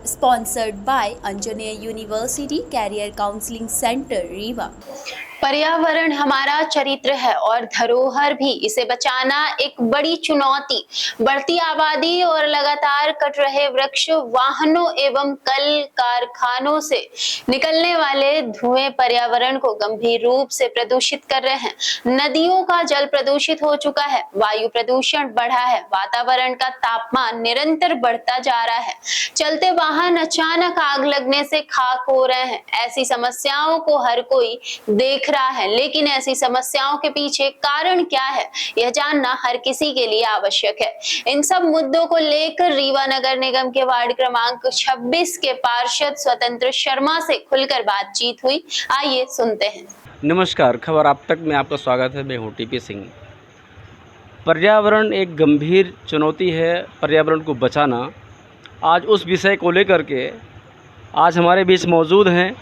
sponsored by Anjaneya University Career Counseling Center, Rewa. पर्यावरण हमारा चरित्र है और धरोहर भी। इसे बचाना एक बड़ी चुनौती। बढ़ती आबादी और लगातार कट रहे वृक्ष, वाहनों एवं कल कारखानों से निकलने वाले धुएं पर्यावरण को गंभीर रूप से प्रदूषित कर रहे हैं। नदियों का जल प्रदूषित हो चुका है, वायु प्रदूषण बढ़ा है, वातावरण का तापमान निरंतर बढ़ता जा रहा है, चलते वाहन अचानक आग लगने से खाक हो रहे हैं। ऐसी समस्याओं को हर कोई देख रहा है, लेकिन ऐसी समस्याओं के पीछे कारण क्या है, यह जानना हर किसी के लिए आवश्यक है। इन सब मुद्दों को लेकर रीवा नगर निगम के वार्ड क्रमांक 26 के पार्षद स्वतंत्र शर्मा से खुलकर बातचीत हुई। आइए सुनते हैं। नमस्कार, खबर आप तक में आपका स्वागत है। मैं हूं टीपी सिंह। पर्यावरण एक गंभीर चुनौती है, पर्यावरण को बचाना। आज उस विषय को लेकर के आज हमारे बीच मौजूद हैं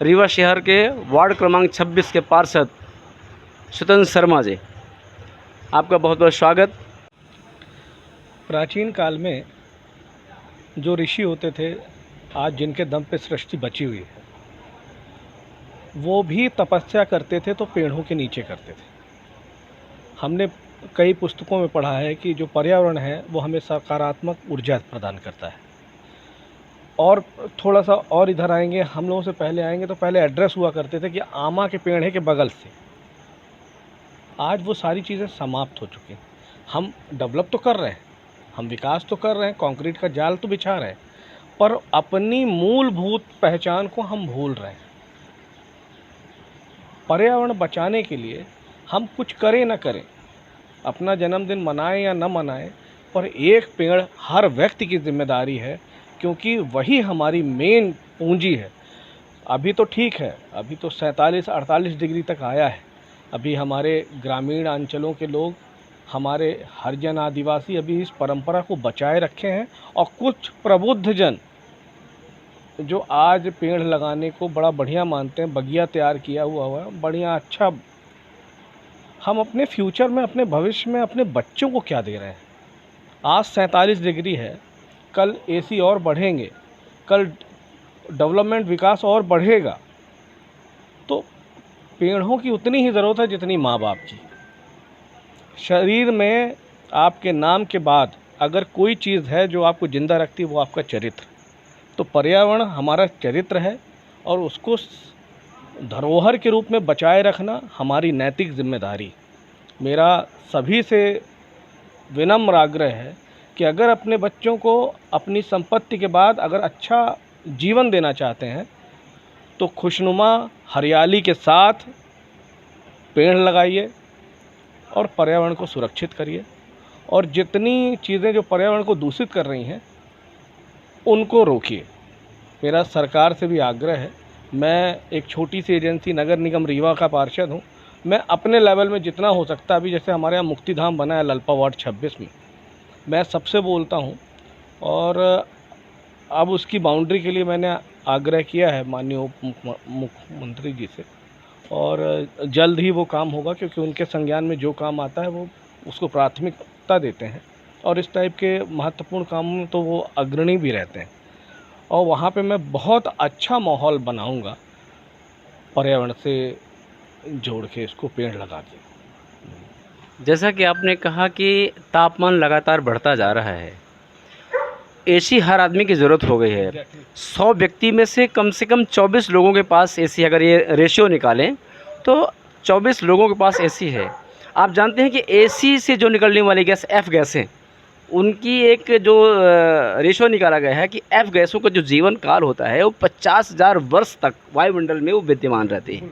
रीवा शहर के वार्ड क्रमांक 26 के पार्षद स्वतंत्र शर्मा जी। आपका बहुत बहुत स्वागत। प्राचीन काल में जो ऋषि होते थे, आज जिनके दम पे सृष्टि बची हुई है, वो भी तपस्या करते थे तो पेड़ों के नीचे करते थे। हमने कई पुस्तकों में पढ़ा है कि जो पर्यावरण है वो हमें सकारात्मक ऊर्जा प्रदान करता है। और थोड़ा सा और इधर आएंगे, हम लोगों से पहले आएंगे तो पहले एड्रेस हुआ करते थे कि आमा के पेड़ है के बगल से। आज वो सारी चीज़ें समाप्त हो चुकी हैं। हम डेवलप तो कर रहे हैं, हम विकास तो कर रहे हैं, कंक्रीट का जाल तो बिछा रहे हैं, पर अपनी मूलभूत पहचान को हम भूल रहे हैं। पर्यावरण बचाने के लिए हम कुछ करें ना करें, अपना जन्मदिन मनाएं या न मनाएं, पर एक पेड़ हर व्यक्ति की जिम्मेदारी है, क्योंकि वही हमारी मेन पूंजी है। अभी तो ठीक है, अभी तो 47-48 डिग्री तक आया है। अभी हमारे ग्रामीण अंचलों के लोग, हमारे हरिजन आदिवासी अभी इस परंपरा को बचाए रखे हैं, और कुछ प्रबुद्ध जन जो आज पेड़ लगाने को बड़ा बढ़िया मानते हैं, बगिया तैयार किया हुआ है, बढ़िया अच्छा। हम अपने फ्यूचर में, अपने भविष्य में अपने बच्चों को क्या दे रहे हैं? आज 47 डिग्री है, कल एसी और बढ़ेंगे, कल डेवलपमेंट विकास और बढ़ेगा, तो पेड़ों की उतनी ही ज़रूरत है जितनी माँ बाप की। शरीर में आपके नाम के बाद अगर कोई चीज़ है जो आपको ज़िंदा रखती है, वो आपका चरित्र। तो पर्यावरण हमारा चरित्र है, और उसको धरोहर के रूप में बचाए रखना हमारी नैतिक जिम्मेदारी। मेरा सभी से विनम्र आग्रह है कि अगर अपने बच्चों को अपनी संपत्ति के बाद अगर अच्छा जीवन देना चाहते हैं, तो खुशनुमा हरियाली के साथ पेड़ लगाइए और पर्यावरण को सुरक्षित करिए। और जितनी चीज़ें जो पर्यावरण को दूषित कर रही हैं, उनको रोकिए। मेरा सरकार से भी आग्रह है। मैं एक छोटी सी एजेंसी नगर निगम रीवा का पार्षद हूँ। मैं अपने लेवल में जितना हो सकता, अभी जैसे हमारे यहाँ मुक्तिधाम बना है ललपा वार्ड 26 में, मैं सबसे बोलता हूँ, और अब उसकी बाउंड्री के लिए मैंने आग्रह किया है माननीय उप मुख्यमंत्री जी से, और जल्द ही वो काम होगा, क्योंकि उनके संज्ञान में जो काम आता है वो उसको प्राथमिकता देते हैं, और इस टाइप के महत्वपूर्ण कामों में तो वो अग्रणी भी रहते हैं। और वहाँ पे मैं बहुत अच्छा माहौल बनाऊँगा, पर्यावरण से जोड़ के इसको पेड़ लगा के। जैसा कि आपने कहा कि तापमान लगातार बढ़ता जा रहा है, एसी हर आदमी की ज़रूरत हो गई है। 100 व्यक्ति में से कम 24 लोगों के पास एसी, अगर ये रेशियो निकालें तो 24 लोगों के पास एसी है। आप जानते हैं कि एसी से जो निकलने वाली गैस एफ गैस है, उनकी एक जो रेशियो निकाला गया है कि एफ गैसों का जो जीवन काल होता है वो 50,000 वर्ष तक वायुमंडल में वो विद्यमान रहती है,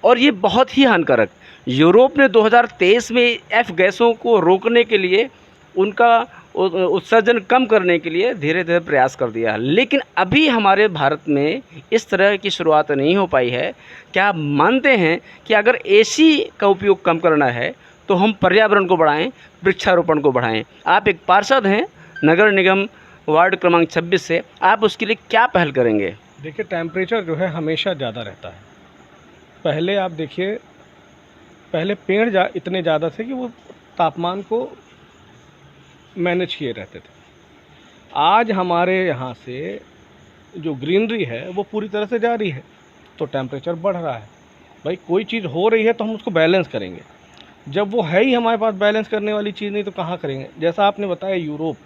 और ये बहुत ही हानिकारक। यूरोप ने 2023 में एफ गैसों को रोकने के लिए, उनका उत्सर्जन कम करने के लिए धीरे धीरे प्रयास कर दिया है, लेकिन अभी हमारे भारत में इस तरह की शुरुआत नहीं हो पाई है। क्या आप मानते हैं कि अगर एसी का उपयोग कम करना है तो हम पर्यावरण को बढ़ाएं, वृक्षारोपण को बढ़ाएं? आप एक पार्षद हैं नगर निगम वार्ड क्रमांक 26 से, आप उसके लिए क्या पहल करेंगे? देखिए, टेम्परेचर जो है हमेशा ज़्यादा रहता है। पहले आप देखिए, पहले पेड़ इतने ज़्यादा थे कि वो तापमान को मैनेज किए रहते थे। आज हमारे यहाँ से जो ग्रीनरी है वो पूरी तरह से जा रही है, तो टेम्परेचर बढ़ रहा है। भाई कोई चीज़ हो रही है तो हम उसको बैलेंस करेंगे, जब वो है ही हमारे पास बैलेंस करने वाली चीज़ नहीं तो कहाँ करेंगे। जैसा आपने बताया यूरोप,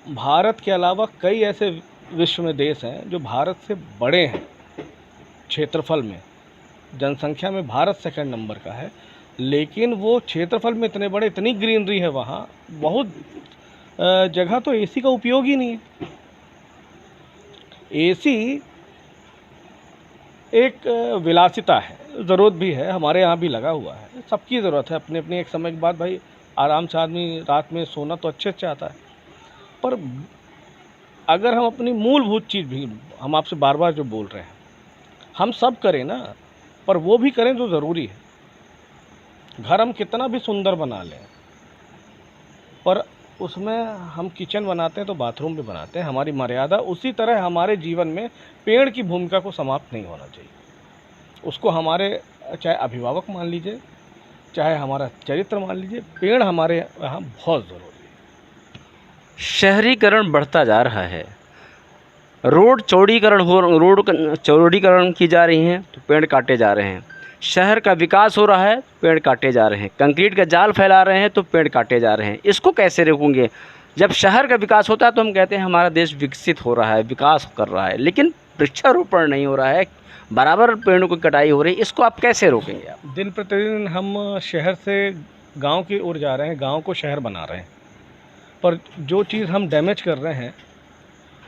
भारत के अलावा कई ऐसे विश्व में देश हैं जो भारत से बड़े हैं क्षेत्रफल में, जनसंख्या में भारत सेकंड नंबर का है, लेकिन वो क्षेत्रफल में इतने बड़े, इतनी ग्रीनरी है वहाँ, बहुत जगह तो एसी का उपयोग ही नहीं है। एसी एक विलासिता है, ज़रूरत भी है, हमारे यहाँ भी लगा हुआ है, सबकी ज़रूरत है अपनी अपनी। एक समय के बाद भाई आराम से आदमी रात में सोना तो अच्छे से आता है, पर अगर हम अपनी मूलभूत चीज़ भी, हम आपसे बार बार जो बोल रहे हैं, हम सब करें ना, पर वो भी करें जो ज़रूरी है। घर हम कितना भी सुंदर बना लें, पर उसमें हम किचन बनाते हैं तो बाथरूम भी बनाते हैं, हमारी मर्यादा। उसी तरह हमारे जीवन में पेड़ की भूमिका को समाप्त नहीं होना चाहिए। उसको हमारे, चाहे अभिभावक मान लीजिए, चाहे हमारा चरित्र मान लीजिए, पेड़ हमारे यहाँ बहुत ज़रूरी है। शहरीकरण बढ़ता जा रहा है, रोड चौड़ीकरण की जा रही हैं तो पेड़ काटे जा रहे हैं। शहर का विकास हो रहा है, पेड़ काटे जा रहे हैं। कंक्रीट का जाल फैला रहे हैं तो पेड़ काटे जा रहे हैं। इसको कैसे रोकेंगे? जब शहर का विकास होता है तो हम कहते हैं हमारा देश विकसित हो रहा है, विकास कर रहा है, लेकिन वृक्षारोपण नहीं हो रहा है, बराबर पेड़ों की कटाई हो रही है। इसको आप कैसे रोकेंगे? आप दिन प्रतिदिन हम शहर से गांव की ओर जा रहे हैं, गांव को शहर बना रहे हैं, पर जो चीज़ हम डैमेज कर रहे हैं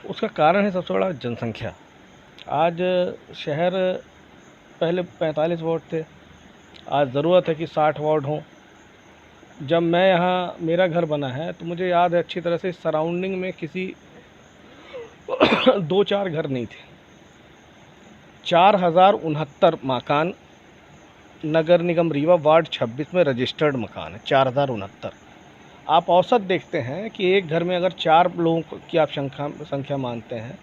उसका कारण है सबसे बड़ा जनसंख्या। आज शहर पहले 45 वार्ड थे, आज ज़रूरत है कि 60 वार्ड हों। जब मैं यहाँ, मेरा घर बना है तो मुझे याद है अच्छी तरह से, सराउंडिंग में किसी 2-4 घर नहीं थे। 4069 मकान नगर निगम रीवा वार्ड 26 में रजिस्टर्ड मकान है, 4069। आप औसत देखते हैं कि एक घर में अगर 4 लोगों की आप संख्या मानते हैं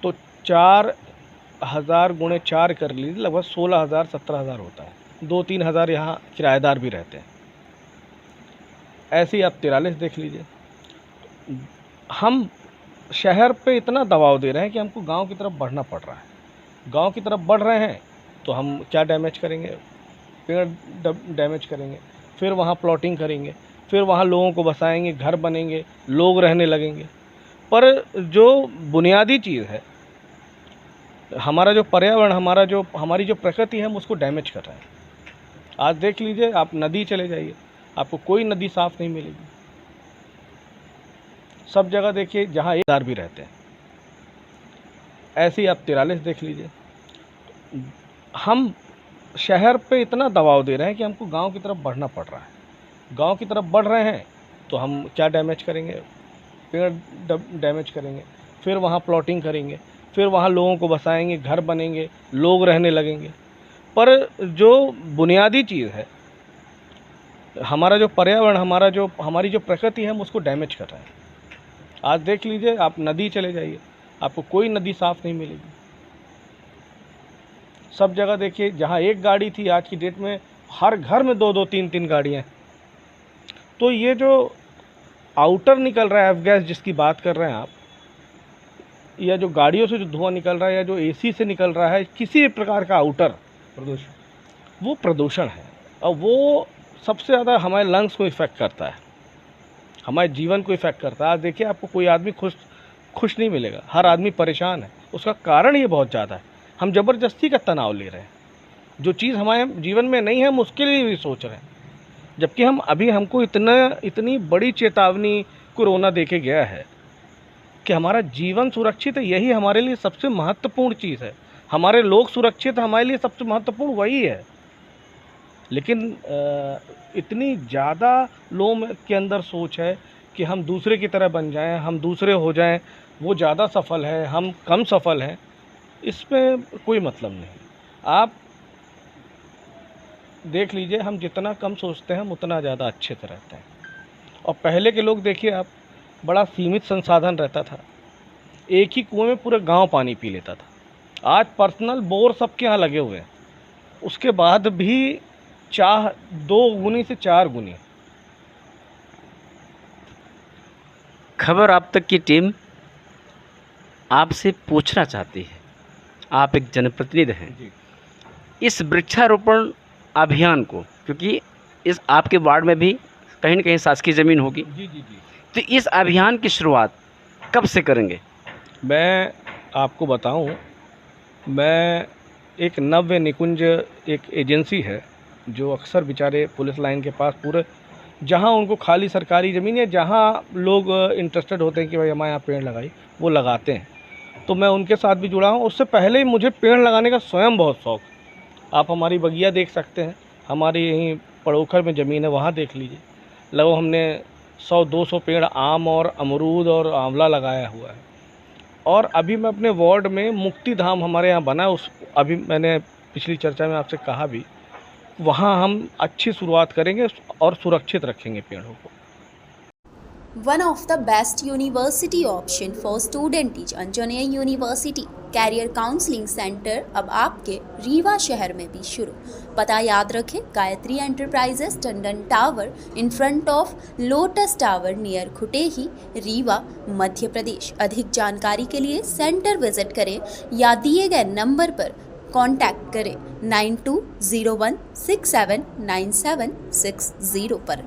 तो 4000 गुणे 4 कर लीजिए, लगभग 16,000-17,000 होता है। 2-3 हज़ार यहाँ किराएदार भी रहते हैं। ऐसे ही आप 43 देख लीजिए। हम शहर पे इतना दबाव दे रहे हैं कि हमको गांव की तरफ बढ़ना पड़ रहा है। गांव की तरफ बढ़ रहे हैं तो हम क्या डैमेज करेंगे? पेड़ डैमेज करेंगे, फिर वहाँ प्लॉटिंग करेंगे, फिर वहाँ लोगों को बसाएंगे, घर बनेंगे, लोग रहने लगेंगे। पर जो बुनियादी चीज़ है, हमारा जो पर्यावरण, हमारी जो प्रकृति है, हम उसको डैमेज कर रहे हैं। आज देख लीजिए, आप नदी चले जाइए, आपको कोई नदी साफ़ नहीं मिलेगी। सब जगह देखिए जहाँ एक दार भी रहते हैं। ऐसे ही आप 43 देख लीजिए। हम शहर पे इतना दबाव दे रहे हैं कि हमको गांव की तरफ बढ़ना पड़ रहा है। गांव की तरफ बढ़ रहे हैं तो हम क्या डैमेज करेंगे? पेड़ डैमेज करेंगे, फिर वहाँ प्लॉटिंग करेंगे, फिर वहाँ लोगों को बसाएंगे, घर बनेंगे, लोग रहने लगेंगे। पर जो बुनियादी चीज़ है, हमारा जो पर्यावरण, हमारी जो प्रकृति है, हम उसको डैमेज कर रहे हैं। आज देख लीजिए, आप नदी चले जाइए, आपको कोई नदी साफ़ नहीं मिलेगी। सब जगह देखिए, जहाँ एक गाड़ी थी, आज की डेट में हर घर में 2-2, 3-3 गाड़ियाँ हैं। तो ये जो आउटर निकल रहा है, एफ गैस जिसकी बात कर रहे हैं आप, या जो गाड़ियों से जो धुआं निकल रहा है, या जो एसी से निकल रहा है, किसी भी प्रकार का आउटर प्रदूषण, वो प्रदूषण है। और वो सबसे ज़्यादा हमारे लंग्स को इफ़ेक्ट करता है, हमारे जीवन को इफ़ेक्ट करता है। आज देखिए, आपको कोई आदमी खुश नहीं मिलेगा, हर आदमी परेशान है। उसका कारण ये बहुत ज़्यादा है, हम ज़बरदस्ती का तनाव ले रहे हैं। जो चीज़ हमारे जीवन में नहीं है, हम उसके लिए भी सोच रहे हैं। जबकि हमको इतनी बड़ी चेतावनी कोरोना देके गया है कि हमारा जीवन सुरक्षित है, यही हमारे लिए सबसे महत्वपूर्ण चीज़ है। हमारे लोग सुरक्षित, हमारे लिए सबसे महत्वपूर्ण वही है। लेकिन इतनी ज़्यादा लोगों के अंदर सोच है कि हम दूसरे की तरह बन जाएं, हम दूसरे हो जाएं, वो ज़्यादा सफल है, हम कम सफल हैं। इसमें कोई मतलब नहीं। आप देख लीजिए, हम जितना कम सोचते हैं, हम उतना ज़्यादा अच्छे से रहते हैं। और पहले के लोग देखिए आप, बड़ा सीमित संसाधन रहता था, एक ही कुएं में पूरा गांव पानी पी लेता था। आज पर्सनल बोर सबके यहाँ लगे हुए हैं, उसके बाद भी चाह 2 गुनी से 4 गुनी। खबर आप तक की टीम आपसे पूछना चाहती है, आप एक जनप्रतिनिधि हैं, जी इस वृक्षारोपण अभियान को, क्योंकि इस आपके वार्ड में भी कहीं न कहीं शासकीय ज़मीन होगी, जी जी जी तो इस अभियान की शुरुआत कब से करेंगे? मैं आपको बताऊं, मैं एक नव्य निकुंज एक एजेंसी है जो अक्सर बेचारे पुलिस लाइन के पास पूरे जहां उनको खाली सरकारी ज़मीन या जहां लोग इंटरेस्टेड होते हैं कि भाई हमारे यहाँ पेड़ लगाई, वो लगाते हैं। तो मैं उनके साथ भी जुड़ा हूँ। उससे पहले ही मुझे पेड़ लगाने का स्वयं बहुत शौक़। आप हमारी बगिया देख सकते हैं, हमारी यहीं पड़ोखर में ज़मीन है, वहाँ देख लीजिए। लगभग हमने 100-200 पेड़ आम और अमरूद और आंवला लगाया हुआ है। और अभी मैं अपने वार्ड में मुक्ति धाम हमारे यहाँ बना, उस अभी मैंने पिछली चर्चा में आपसे कहा भी, वहाँ हम अच्छी शुरुआत करेंगे और सुरक्षित रखेंगे पेड़ों को। One of the best university option for student is Anjaneya university career counselling centre अब आपके रीवा शहर में भी शुरू। पता याद रखें, Gayatri enterprises, Tandon tower in front of lotus tower near Khutehi, Rewa, Madhya Pradesh. अधिक जानकारी के लिए सेंटर विजिट करें या दिए गए नंबर पर कॉन्टैक्ट करें 9201679760 पर।